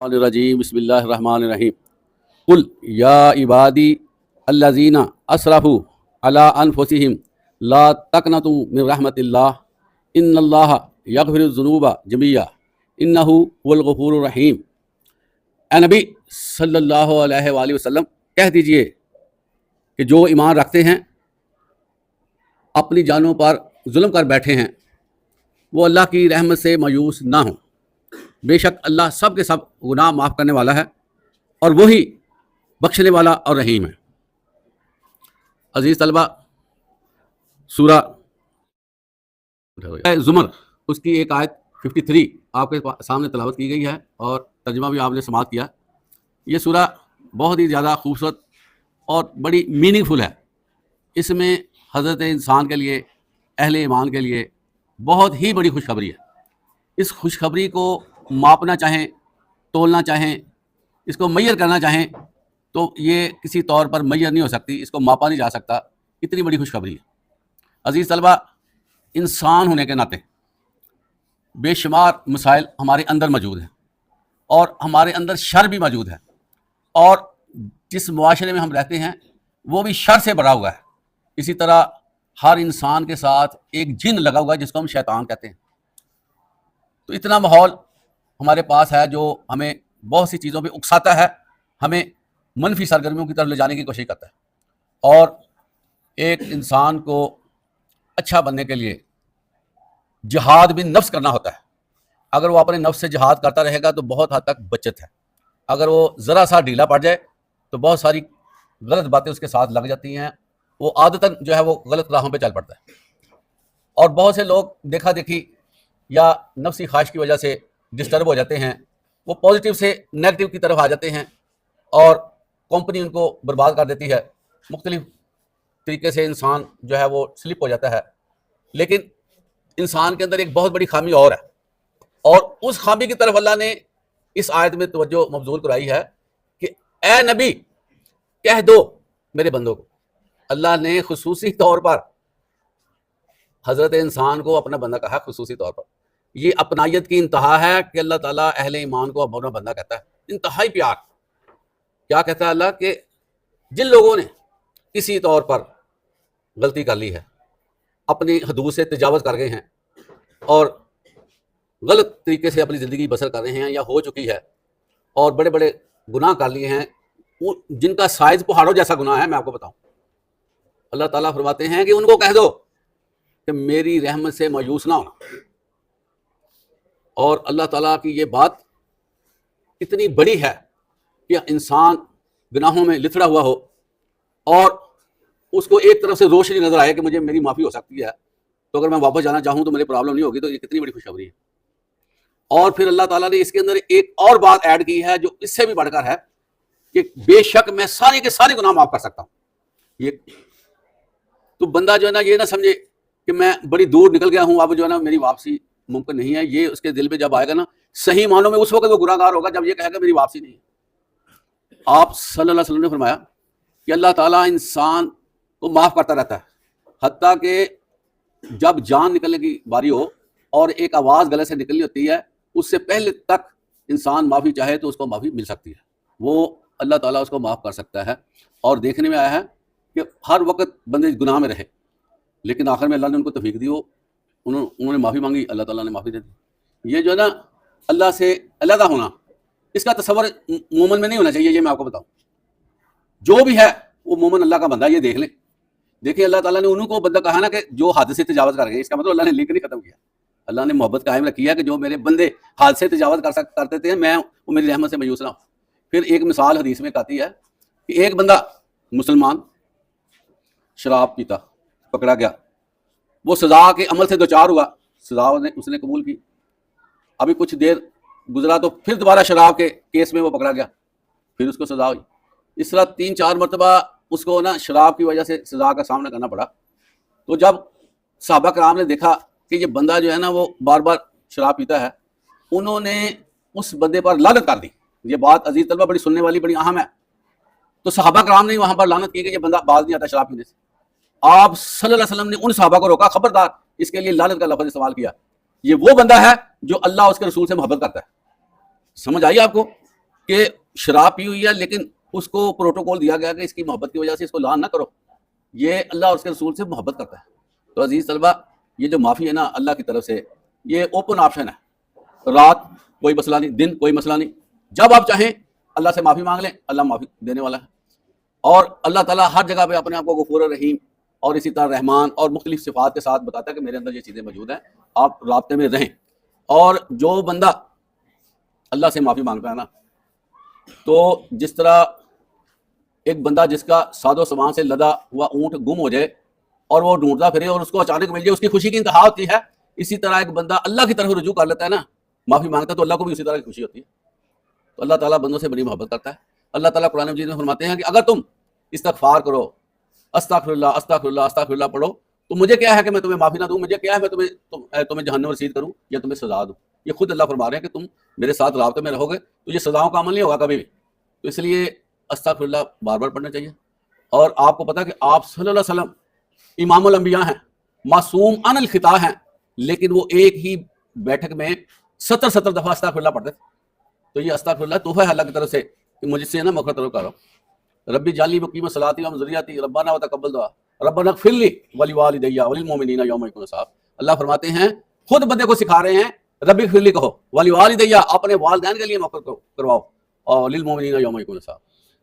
الرجیم بسم اللہ الرحمن الرحیم قل یا عبادی الذین اسرفوا علی انفسہم لا تقنطوا من رحمت اللہ ان اللہ یغفر الذنوب جميعا انہ هو الغفور الرحیم۔ اے نبی صلی اللہ علیہ وآلہ وسلم کہہ دیجئے کہ جو ایمان رکھتے ہیں اپنی جانوں پر ظلم کر بیٹھے ہیں وہ اللہ کی رحمت سے مایوس نہ ہوں، بے شک اللہ سب کے سب گناہ معاف کرنے والا ہے اور وہی بخشنے والا اور رحیم ہے۔ عزیز طلبہ، سورہ زمر اس کی ایک آیت 53 آپ کے سامنے تلاوت کی گئی ہے اور ترجمہ بھی آپ نے سماعت کیا۔ یہ سورہ بہت ہی زیادہ خوبصورت اور بڑی میننگ فل ہے۔ اس میں حضرت انسان کے لیے، اہل ایمان کے لیے بہت ہی بڑی خوشخبری ہے۔ اس خوشخبری کو ماپنا چاہیں، تولنا چاہیں، اس کو میئر کرنا چاہیں تو یہ کسی طور پر میئر نہیں ہو سکتی، اس کو ماپا نہیں جا سکتا، اتنی بڑی خوشخبری ہے۔ عزیز طلبہ، انسان ہونے کے ناطے بے شمار مسائل ہمارے اندر موجود ہیں اور ہمارے اندر شر بھی موجود ہے، اور جس معاشرے میں ہم رہتے ہیں وہ بھی شر سے بھرا ہوا ہے۔ اسی طرح ہر انسان کے ساتھ ایک جن لگا ہوا ہے جس کو ہم شیطان کہتے ہیں۔ تو اتنا ماحول ہمارے پاس ہے جو ہمیں بہت سی چیزوں پہ اکساتا ہے، ہمیں منفی سرگرمیوں کی طرف لے جانے کی کوشش کرتا ہے۔ اور ایک انسان کو اچھا بننے کے لیے جہاد بھی نفس کرنا ہوتا ہے۔ اگر وہ اپنے نفس سے جہاد کرتا رہے گا تو بہت حد تک بچت ہے۔ اگر وہ ذرا سا ڈھیلا پڑ جائے تو بہت ساری غلط باتیں اس کے ساتھ لگ جاتی ہیں، وہ عادتاً جو ہے وہ غلط راہوں پہ چل پڑتا ہے۔ اور بہت سے لوگ دیکھا دیکھی یا نفسی خواہش کی وجہ سے ڈسٹرب ہو جاتے ہیں، وہ پازیٹیو سے نیگیٹو کی طرف آ جاتے ہیں اور کمپنی ان کو برباد کر دیتی ہے۔ مختلف طریقے سے انسان جو ہے وہ سلپ ہو جاتا ہے۔ لیکن انسان کے اندر ایک بہت بڑی خامی اور ہے، اور اس خامی کی طرف اللہ نے اس آیت میں توجہ مبذول کرائی ہے کہ اے نبی کہہ دو میرے بندوں کو۔ اللہ نے خصوصی طور پر حضرت انسان کو اپنا بندہ کہا، خصوصی طور پر۔ یہ اپنائیت کی انتہا ہے کہ اللہ تعالیٰ اہل ایمان کو اپنا بندہ کہتا ہے، انتہائی پیار۔ کیا کہتا ہے اللہ کہ جن لوگوں نے کسی طور پر غلطی کر لی ہے، اپنی حدود سے تجاوز کر گئے ہیں اور غلط طریقے سے اپنی زندگی بسر کر رہے ہیں یا ہو چکی ہے اور بڑے بڑے گناہ کر لیے ہیں، جن کا سائز پہاڑوں جیسا گناہ ہے، میں آپ کو بتاؤں، اللہ تعالیٰ فرماتے ہیں کہ ان کو کہہ دو کہ میری رحمت سے مایوس نہ ہونا۔ اور اللہ تعالیٰ کی یہ بات اتنی بڑی ہے کہ انسان گناہوں میں لتڑا ہوا ہو اور اس کو ایک طرف سے روشنی نظر آئے کہ مجھے میری معافی ہو سکتی ہے، تو اگر میں واپس جانا چاہوں تو میرے پرابلم نہیں ہوگی، تو یہ کتنی بڑی خوشخبری ہے۔ اور پھر اللہ تعالیٰ نے اس کے اندر ایک اور بات ایڈ کی ہے جو اس سے بھی بڑھ کر ہے کہ بے شک میں سارے کے سارے گناہ معاف کر سکتا ہوں۔ یہ تو بندہ جو ہے نا یہ نہ سمجھے کہ میں بڑی دور نکل گیا ہوں، اب جو ہے نا میری واپسی ممکن نہیں ہے۔ یہ اس کے دل پہ جب آئے گا نا، صحیح معنوں میں اس وقت وہ گناہ گار ہوگا جب یہ کہے گا میری واپسی نہیں ہے۔ آپ صلی اللہ علیہ وسلم نے فرمایا کہ اللہ تعالیٰ انسان کو معاف کرتا رہتا ہے، حتیٰ کہ جب جان نکلنے کی باری ہو اور ایک آواز گلے سے نکلنی ہوتی ہے، اس سے پہلے تک انسان معافی چاہے تو اس کو معافی مل سکتی ہے، وہ اللہ تعالیٰ اس کو معاف کر سکتا ہے۔ اور دیکھنے میں آیا ہے کہ ہر وقت بندے گناہ میں رہے، لیکن آخر میں اللہ نے ان کو توفیق دی، انہوں نے معافی مانگی، اللہ تعالیٰ نے معافی دے دی۔ یہ جو ہے نا اللہ سے علیحدہ ہونا، اس کا تصور مومن میں نہیں ہونا چاہیے، یہ میں آپ کو بتاؤں۔ جو بھی ہے وہ مومن اللہ کا بندہ، یہ دیکھ لیں۔ دیکھیں اللہ تعالیٰ نے انہوں کو بندہ کہا نا کہ جو حد سے تجاوز کر گئے، اس کا مطلب اللہ نے لنک نہیں ختم کیا، اللہ نے محبت قائم رکھی ہے کہ جو میرے بندے حد سے تجاوز کرتے تھے میں وہ میری رحمت سے مایوس نہ ہوں۔ پھر ایک مثال حدیث میں آتی ہے کہ ایک بندہ مسلمان شراب پیتا پکڑا گیا، وہ سزا کے عمل سے دوچار ہوا، سزا اس نے قبول کی، ابھی کچھ دیر گزرا تو پھر دوبارہ شراب کے کیس میں وہ پکڑا گیا، پھر اس کو سزا ہوئی۔ اس طرح 3-4 مرتبہ اس کو نا شراب کی وجہ سے سزا کا سامنا کرنا پڑا۔ تو جب صحابہ کرام نے دیکھا کہ یہ بندہ جو ہے نا وہ بار بار شراب پیتا ہے، انہوں نے اس بندے پر لعنت کر دی۔ یہ بات عزیز طلبہ بڑی سننے والی، بڑی اہم ہے۔ تو صحابہ کرام نے وہاں پر لعنت کی کہ یہ بندہ باز نہیں آتا شراب پینے سے۔ آپ صلی اللہ علیہ وسلم نے ان صحابہ کو روکا، خبردار، اس کے لیے لعنت کا لفظ استعمال کیا۔ یہ وہ بندہ ہے جو اللہ اس کے رسول سے محبت کرتا ہے۔ سمجھ آئی آپ کو؟ کہ شراب پی ہوئی ہے لیکن اس کو پروٹوکول دیا گیا کہ اس کی محبت کی وجہ سے اس کو لعن نہ کرو، یہ اللہ اور اس کے رسول سے محبت کرتا ہے۔ تو عزیز طلبہ، یہ جو معافی ہے نا اللہ کی طرف سے، یہ اوپن آپشن ہے، رات کوئی مسئلہ نہیں، دن کوئی مسئلہ نہیں، جب آپ چاہیں اللہ سے معافی مانگ لیں، اللہ معافی دینے والا ہے۔ اور اللہ تعالیٰ ہر جگہ پہ اپنے آپ کو غفور الرحیم اور اسی طرح رحمان اور مختلف صفات کے ساتھ بتاتا ہے کہ میرے اندر یہ چیزیں موجود ہیں، آپ رابطے میں رہیں۔ اور جو بندہ اللہ سے معافی مانگتا ہے نا، تو جس طرح ایک بندہ جس کا ساد و سامان سے لدا ہوا اونٹ گم ہو جائے اور وہ ڈھونڈتا پھرے اور اس کو اچانک مل جائے، اس کی خوشی کی انتہا ہوتی ہے، اسی طرح ایک بندہ اللہ کی طرف رجوع کر لیتا ہے نا، معافی مانگتا ہے، تو اللہ کو بھی اسی طرح کی خوشی ہوتی ہے۔ تو اللہ تعالیٰ بندوں سے بڑی محبت کرتا ہے۔ اللہ تعالیٰ قرآن مجید میں فرماتے ہیں کہ اگر تم استغفار کرو، استغفر اللہ استغفر اللہ استغفر اللہ پڑھو، تو مجھے کیا ہے کہ میں تمہیں معافی نہ دوں، مجھے کیا ہے میں تمہیں جہنم رسید کروں یا تمہیں سزا دوں۔ یہ خود اللہ فرما رہے ہیں کہ تم میرے ساتھ رابطے میں رہو گے تو یہ سزاؤں کا عمل نہیں ہوگا کبھی بھی۔ تو اس لیے استغفر اللہ بار بار پڑھنا چاہیے۔ اور آپ کو پتا کہ آپ صلی اللہ علیہ وسلم امام الانبیاء ہیں، معصوم عن الخطا ہیں، لیکن وہ ایک ہی بیٹھک میں 70 دفعہ استغفر اللہ پڑھتے تھے۔ تو یہ استغفر اللہ تحفہ ہے اللہ کی طرف سے کہ مجھ سے نا مغفرت طلب کرو۔ ربی جعلنی مقیم الصلاۃ و من ذریتی ربنا وتقبل دعا ربنا اغفر لی ولوالدی وللمؤمنین یوم یقوم الحساب۔ اللہ فرماتے ہیں، خود بندے کو سکھا رہے ہیں ربی اغفر لی کہو، ولوالدی اپنے والدین کے لیے مغفرت کرواؤ، اور للمؤمنین یوم یقوم الحساب،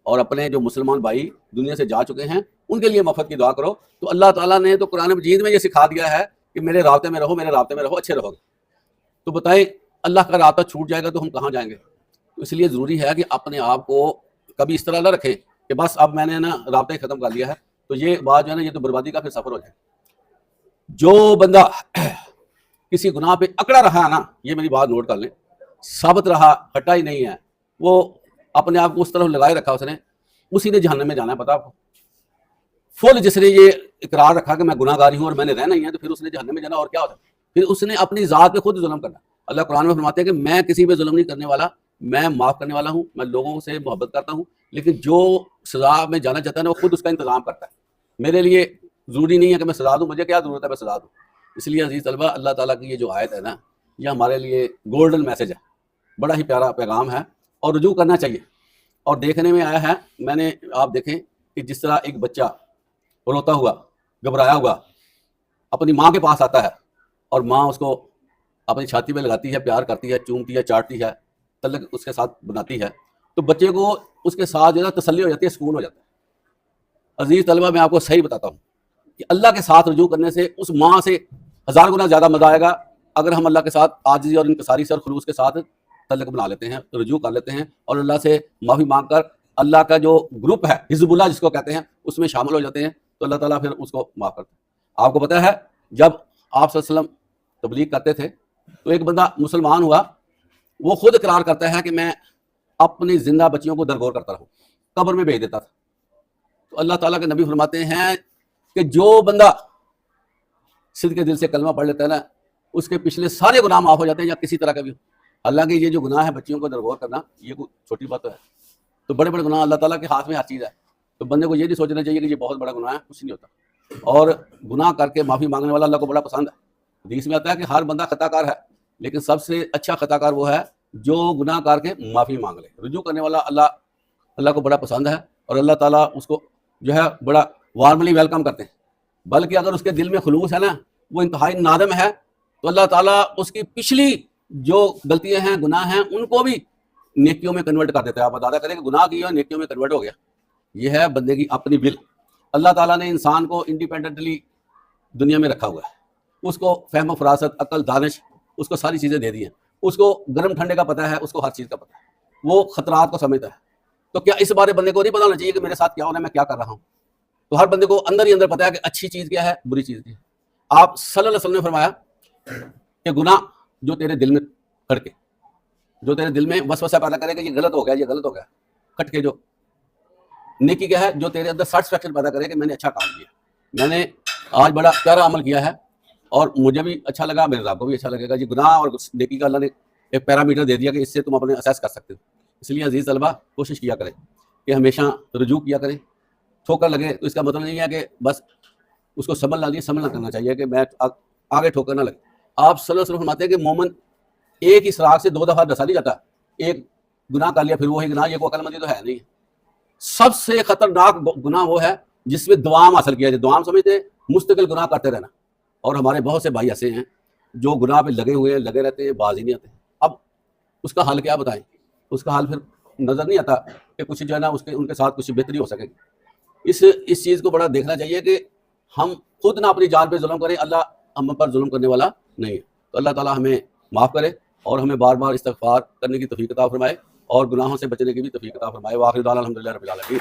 اور اپنے جو مسلمان بھائی دنیا سے جا چکے ہیں ان کے لیے مغفرت کی دعا کرو۔ تو اللہ تعالیٰ نے تو قرآن مجید میں یہ سکھا دیا ہے کہ میرے رابطے میں رہو، میرے رابطے میں رہو، اچھے رہو گے۔ تو بتائیں اللہ کا رابطہ چھوٹ جائے گا تو ہم کہاں جائیں گے؟ تو اس لیے ضروری ہے کہ اپنے آپ کو کبھی اس طرح نہ رکھیں کہ بس اب میں نے نا رابطہ ہی ختم کر لیا ہے، تو یہ بات جو ہے نا یہ تو بربادی کا پھر سفر ہو جائے۔ جو بندہ کسی گناہ پہ اکڑا رہا ہے نا، یہ میری بات نوٹ کر لیں، ثابت رہا، ہٹا ہی نہیں ہے، وہ اپنے آپ کو اس طرح لگائے رکھا اس نے، اسی نے جہنم میں جانا ہے، پتا آپ کو فل۔ جس نے یہ اقرار رکھا کہ میں گناہ گاری ہوں اور میں نے رہنا ہی ہے، تو پھر اس نے جہنم میں جانا، اور کیا ہوتا ہے؟ پھر اس نے اپنی ذات پہ خود ظلم کرنا۔ اللہ قرآن میں فرماتے ہیں کہ میں کسی پہ ظلم نہیں کرنے والا، میں معاف کرنے والا ہوں، میں لوگوں سے محبت کرتا ہوں، لیکن جو سزا میں جانا چاہتا ہے نا وہ خود اس کا انتظام کرتا ہے۔ میرے لیے ضروری نہیں ہے کہ میں سزا دوں، مجھے کیا ضرورت ہے میں سزا دوں۔ اس لیے عزیز طلبہ، اللہ تعالیٰ کی یہ جو آیت ہے نا، یہ ہمارے لیے گولڈن میسج ہے، بڑا ہی پیارا پیغام ہے، اور رجوع کرنا چاہیے۔ اور دیکھنے میں آیا ہے، میں نے آپ دیکھیں کہ جس طرح ایک بچہ روتا ہوا، گھبرایا ہوا اپنی ماں کے پاس آتا ہے، اور ماں اس کو اپنی چھاتی پہ لگاتی ہے، پیار کرتی ہے، چومتی ہے، چاٹتی ہے، تلق اس کے ساتھ بناتی ہے، تو بچے کو اس کے ساتھ جو ہے تسلی ہو جاتی ہے، سکون ہو جاتا ہے۔ عزیز طلبہ، میں آپ کو صحیح بتاتا ہوں کہ اللہ کے ساتھ رجوع کرنے سے اس ماں سے 1000 گنا زیادہ مزہ آئے گا اگر ہم اللہ کے ساتھ عاجزی اور انکساری سے اور خلوص کے ساتھ تعلق بنا لیتے ہیں، رجوع کر لیتے ہیں، اور اللہ سے معافی مانگ کر اللہ کا جو گروپ ہے حزب اللہ جس کو کہتے ہیں اس میں شامل ہو جاتے ہیں، تو اللہ تعالیٰ پھر اس کو معاف کرتا ہے۔ آپ کو پتہ ہے جب آپ صلی اللہ علیہ وسلم تبلیغ کرتے تھے تو ایک بندہ مسلمان ہوا، وہ خود اقرار کرتا ہے کہ میں اپنی زندہ بچیوں کو درگور کرتا رہوں، قبر میں بھیج دیتا تھا۔ تو اللہ تعالیٰ کے نبی فرماتے ہیں کہ جو بندہ صدق کے دل سے کلمہ پڑھ لیتا ہے نا، اس کے پچھلے سارے گناہ معاف ہو جاتے ہیں، یا کسی طرح کا بھی۔ حالانکہ یہ جو گناہ ہے بچیوں کو درگور کرنا، یہ کوئی چھوٹی بات تو ہے؟ تو بڑے بڑے گناہ، اللہ تعالیٰ کے ہاتھ میں ہر چیز ہے، تو بندے کو یہ نہیں سوچنا چاہیے کہ یہ بہت بڑا گناہ ہے، کچھ نہیں ہوتا۔ اور گناہ کر کے معافی مانگنے والا اللہ کو بڑا پسند ہے۔ حدیث میں آتا ہے کہ ہر بندہ خطا کار ہے، لیکن سب سے اچھا خطا کار وہ ہے جو گناہ کر کے معافی مانگ لے۔ رجوع کرنے والا اللہ کو بڑا پسند ہے، اور اللہ تعالیٰ اس کو جو ہے بڑا وارملی ویلکم کرتے ہیں۔ بلکہ اگر اس کے دل میں خلوص ہے نا، وہ انتہائی نادم ہے، تو اللہ تعالیٰ اس کی پچھلی جو غلطیاں ہیں، گناہ ہیں، ان کو بھی نیکیوں میں کنورٹ کر دیتا ہے۔ آپ اندازہ کریں کہ گناہ کیا نیکیوں میں کنورٹ ہو گیا۔ یہ ہے بندے کی اپنی ول۔ اللہ تعالیٰ نے انسان کو انڈیپینڈنٹلی دنیا میں رکھا ہوا ہے، اس کو فہم و فراست، عقل، دانش، اس کو ساری چیزیں دے دی ہیں، اس کو گرم ٹھنڈے کا پتہ ہے، اس کو ہر چیز کا پتہ ہے، وہ خطرات کو سمجھتا ہے۔ تو کیا اس بارے بندے کو نہیں پتا ہونا چاہیے کہ میرے ساتھ کیا ہونا ہے، میں کیا کر رہا ہوں؟ تو ہر بندے کو اندر ہی اندر پتا ہے کہ اچھی چیز کیا ہے، بری چیز کیا ہے۔ آپ صلی اللہ علیہ وسلم نے فرمایا کہ گناہ جو تیرے دل میں کھٹکے، جو تیرے دل میں وسوسہ پیدا کرے کہ یہ غلط ہو گیا، یہ غلط ہو گیا، کٹ کے جو نیکی کیا ہے، جو تیرے اندر سیٹسفیکشن پیدا کرے کہ میں نے اچھا کام کیا، میں نے آج بڑا پیارا عمل کیا ہے اور مجھے بھی اچھا لگا، میرے رب کو بھی اچھا لگے گا۔ یہ گناہ اور نیکی کا اللہ نے ایک پیرامیٹر دے دیا کہ اس سے تم اپنے اسیس کر سکتے ہو۔ اس لیے عزیز طلبہ، کوشش کیا کریں کہ ہمیشہ رجوع کیا کریں۔ ٹھوکر لگے تو اس کا مطلب نہیں ہے کہ بس اس کو سنبھلنا کرنا چاہیے کہ میں آگے ٹھوکر نہ لگے۔ آپ صلی اللہ علیہ وسلم فرماتے ہیں کہ مومن ایک ہی سراغ سے 2 دفعہ ڈسا نہیں جاتا، ایک گناہ کر لیا پھر وہی گناہ، یہ کوئی عقل مندی تو ہے نہیں۔ سب سے خطرناک گناہ وہ ہے جس میں دوام حاصل کیا جائے۔ دوام سمجھتے ہیں مستقل گناہ کرتے رہنا، اور ہمارے بہت سے بھائی ایسے ہیں جو گناہ پہ لگے ہوئے ہیں، لگے رہتے ہیں، باز ہی نہیں آتے۔ اب اس کا حل کیا بتائیں؟ اس کا حل پھر نظر نہیں آتا کہ کچھ جو ہے نا ان کے ساتھ کچھ بہتری ہو سکے گی۔ اس چیز کو بڑا دیکھنا چاہیے کہ ہم خود نہ اپنی جان پہ ظلم کریں، اللہ ہم پر ظلم کرنے والا نہیں ہے۔ تو اللہ تعالیٰ ہمیں معاف کرے اور ہمیں بار بار استغفار کرنے کی توفیق عطا فرمائے اور گناہوں سے بچنے کی بھی توفیق عطا فرمائے۔ وآخر دعوانا الحمدللہ رب العالمین۔